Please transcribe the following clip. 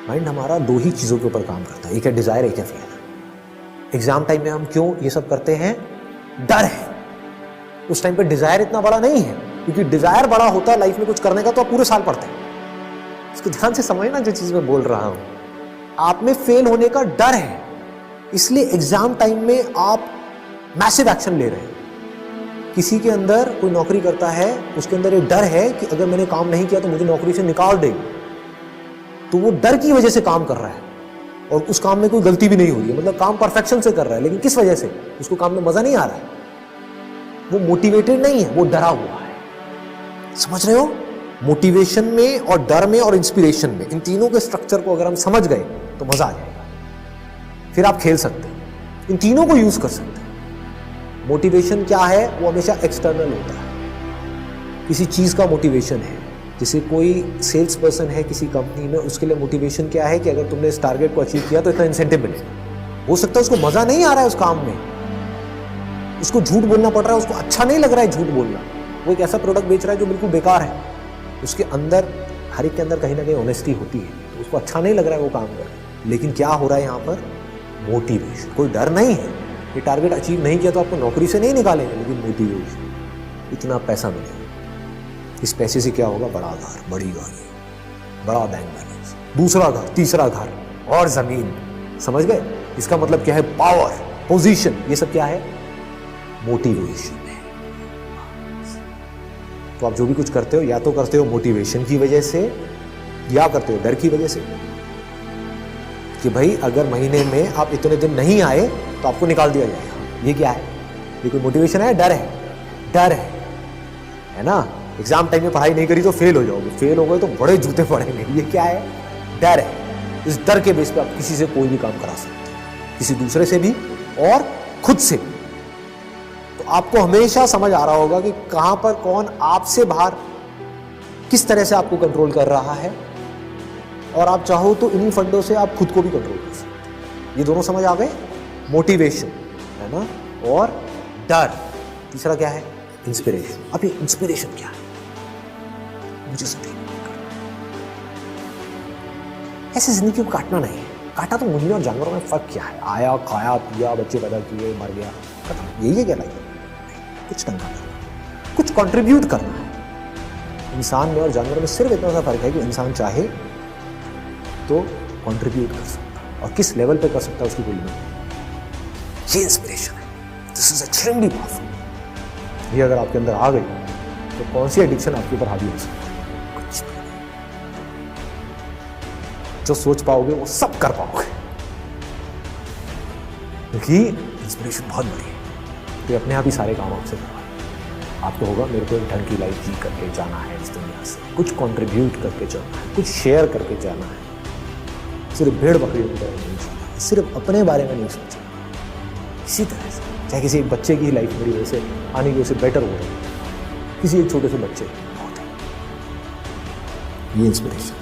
Mind हमारा दो ही चीज़ों के ऊपर काम करता है, एक है डिजायर, एक है फियर। एग्जाम टाइम में हम क्यों ये सब करते हैं? डर है। उस टाइम पे डिजायर इतना बड़ा नहीं है, क्योंकि डिजायर बड़ा होता है लाइफ में कुछ करने का तो आप पूरे साल पढ़ते हैं। इसको ध्यान से समझना जो चीज मैं बोल रहा हूं। आप में फेल होने का डर है, इसलिए एग्जाम टाइम में आप मैसिव एक्शन ले रहे हैं। किसी के अंदर कोई नौकरी करता है, उसके अंदर एक डर है कि अगर मैंने काम नहीं किया तो मुझे नौकरी से निकाल देगी, तो वो डर की वजह से काम कर रहा है और उस काम में कोई गलती भी नहीं हो रही है, मतलब काम परफेक्शन से कर रहा है। लेकिन किस वजह से? उसको काम में मजा नहीं आ रहा है, वो मोटिवेटेड नहीं है, वो डरा हुआ है। समझ रहे हो? मोटिवेशन में और डर में और इंस्पिरेशन में, इन तीनों के स्ट्रक्चर को अगर हम समझ गए तो मजा आ जाएगा। फिर आप खेल सकते हैं, इन तीनों को यूज कर सकते हैं। मोटिवेशन क्या है? वो हमेशा एक्सटर्नल होता है। किसी चीज का मोटिवेशन है, जैसे कोई सेल्स पर्सन है किसी कंपनी में, उसके लिए मोटिवेशन क्या है कि अगर तुमने इस टारगेट को अचीव किया तो इतना इंसेंटिव मिलेगा। हो सकता है उसको मजा नहीं आ रहा है उस काम में, उसको झूठ बोलना पड़ रहा है, उसको अच्छा नहीं लग रहा है झूठ बोलना, वो एक ऐसा प्रोडक्ट बेच रहा है जो बिल्कुल बेकार है। उसके अंदर, हर एक के अंदर कहीं ना कहीं ऑनेस्टी होती है, तो उसको अच्छा नहीं लग रहा है वो काम कर। लेकिन क्या हो रहा है यहाँ पर? मोटिवेशन। कोई डर नहीं है, ये टारगेट अचीव नहीं किया तो आपको नौकरी से नहीं निकालेंगे, लेकिन मोटिवेशन, इतना पैसा मिलेगा, इस पैसे से क्या होगा? बड़ा घर, बड़ी गाड़ी, बड़ा बैंक बैलेंस, दूसरा घर, तीसरा घर और जमीन। समझ गए? इसका मतलब क्या है? पावर, पोजीशन, ये सब क्या है? मोटिवेशन है। तो आप जो भी कुछ करते हो, या तो करते हो मोटिवेशन की वजह से, या करते हो डर की वजह से कि भाई अगर महीने में आप इतने दिन नहीं आए तो आपको निकाल दिया जाएगा। ये क्या है? ये कोई मोटिवेशन है? डर है। डर है ना? एग्जाम टाइम में पढ़ाई नहीं करी तो फेल हो जाओगे, फेल हो गए तो बड़े जूते पड़ेंगे। ये क्या है? डर है। इस डर के बेस पे आप किसी से कोई भी काम करा सकते हैं, किसी दूसरे से भी और खुद से भी। तो आपको हमेशा समझ आ रहा होगा कि कहां पर कौन आपसे बाहर किस तरह से आपको कंट्रोल कर रहा है, और आप चाहो तो इन्हीं फंडों से आप खुद को भी कंट्रोल कर सकते हैं। ये दोनों समझ आ गए? मोटिवेशन है ना, और डर। तीसरा क्या है? इंस्पिरेशन। अब ये इंस्पिरेशन क्या है? मुझे ऐसे जिंदगी को काटना नहीं है। काटा तो मुझे और जानवरों में फर्क क्या है? आया, खाया, पिया, बच्चे पैदा किए, मर गया, खत्म। यही है क्या लाइफ? कुछ करना है, कुछ कंट्रीब्यूट करना है। इंसान में और जानवरों में सिर्फ इतना सा फर्क है कि इंसान चाहे तो कंट्रीब्यूट कर सकता है, और किस लेवल पे कर सकता है उसकी कोई लिमिट नहीं। ये इंस्पिरेशन है। This is extremely powerful. ये अगर आपके अंदर आ गई तो कौन सी एडिक्शन आपके ऊपर हावी हो सकती है? कुछ भी नहीं। जो सोच पाओगे वो सब कर पाओगे, क्योंकि इंस्पिरेशन बहुत बड़ी है। तो अपने आप ही सारे काम आपसे करवाए। आपको होगा मेरे को एक ढंग की लाइफ जी करके जाना है, इस दुनिया से कुछ कंट्रीब्यूट करके जाना है, कुछ शेयर करके जाना है। सिर्फ भेड़ बकरी की तरह नहीं जीना है, सिर्फ अपने बारे में नहीं सोचना। इसी तरह से चाहे किसी एक बच्चे की लाइफ मेरी वजह से आने की वजह से बेटर हो रही है, किसी एक छोटे से बच्चे बहुत है। ये इंस्पिरेशन।